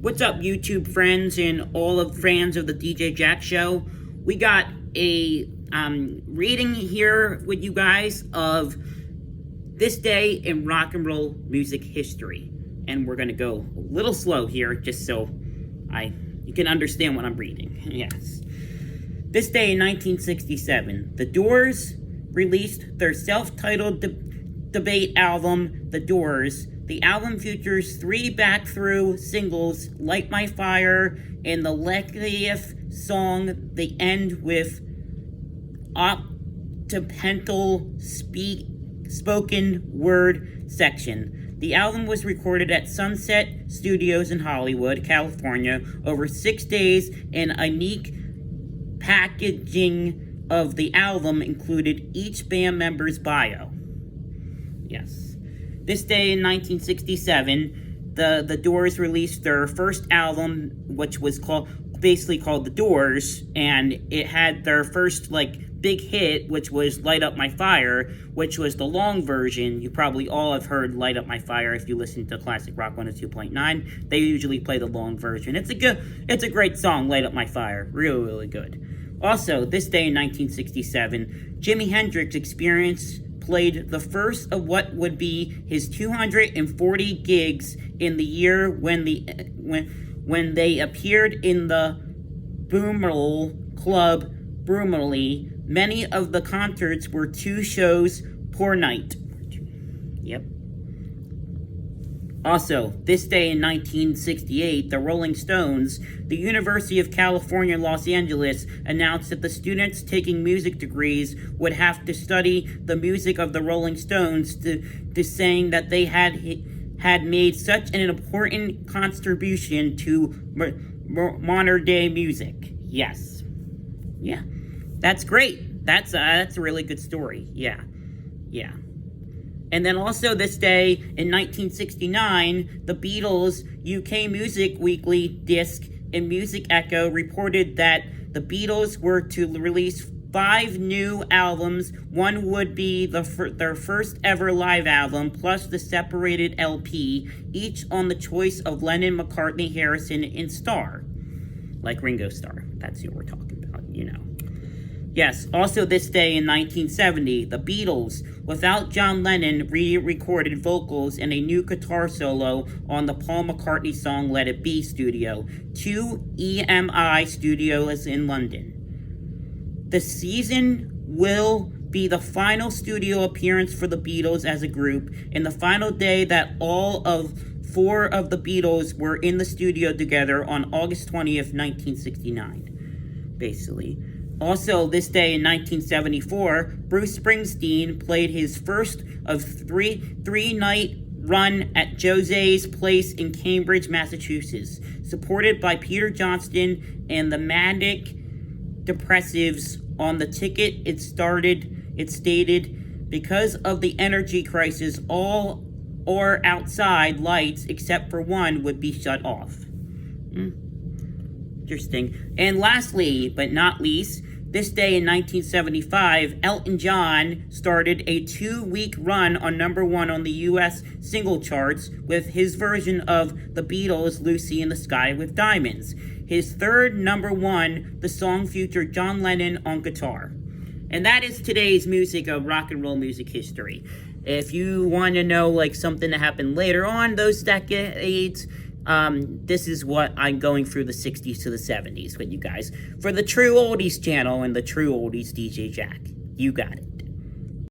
What's up, YouTube friends and all of fans of the DJ Jack Show? We got a reading here with you guys of this day in rock and roll music history, and we're gonna go a little slow here, just so you can understand what I'm reading. Yes, this day in 1967, The Doors released their self-titled debate album, The Doors. The album features 3 back-through singles, Light My Fire, and the lengthiest song, They End With Occidental Spoken Word section. The album was recorded at Sunset Studios in Hollywood, California, over 6 days, and a unique packaging of the album included each band member's bio. Yes. This day in 1967, the Doors released their first album, which was basically called The Doors, and it had their first big hit, which was Light Up My Fire, which was the long version. You probably all have heard Light Up My Fire if you listen to Classic Rock 102.9. They usually play the long version. It's a great song, Light Up My Fire. Really, really good. Also, this day in 1967, Jimi Hendrix played the first of what would be his 240 gigs in the year when they appeared in the Boomerl Club, Brumley. Many of the concerts were 2 shows per night. Yep. Also, this day in 1968, the Rolling Stones, the University of California, Los Angeles, announced that the students taking music degrees would have to study the music of the Rolling Stones, to saying that they had made such an important contribution to modern day music. Yes. Yeah. That's great. That's a really good story. Yeah. Yeah. And then also this day in 1969, the Beatles' UK Music Weekly disc and Music Echo reported that the Beatles were to release 5 new albums. One would be their first ever live album, plus the separated LP, each on the choice of Lennon, McCartney, Harrison, and Starr. Like Ringo Starr. That's who we're talking about, you know. Yes, also this day in 1970, the Beatles, without John Lennon, re-recorded vocals and a new guitar solo on the Paul McCartney song Let It Be studio, 2 EMI studios in London. The season will be the final studio appearance for the Beatles as a group, and the final day that all of 4 of the Beatles were in the studio together on August 20th, 1969, basically. Also, this day in 1974, Bruce Springsteen played his first of three-night run at Jose's Place in Cambridge, Massachusetts, supported by Peter Johnston and the Manic Depressives. On the ticket, it stated, because of the energy crisis, all or outside lights, except for one, would be shut off. Interesting. And lastly, but not least, this day in 1975, Elton John started a 2-week run on #1 on the U.S. single charts with his version of the Beatles' Lucy in the Sky with Diamonds. His third #1, the song featured John Lennon on guitar. And that is today's music of rock and roll music history. If you want to know something that happened later on those decades, this is what I'm going through the 60s to the 70s with you guys for the True Oldies channel and the True Oldies DJ Jack. You got it.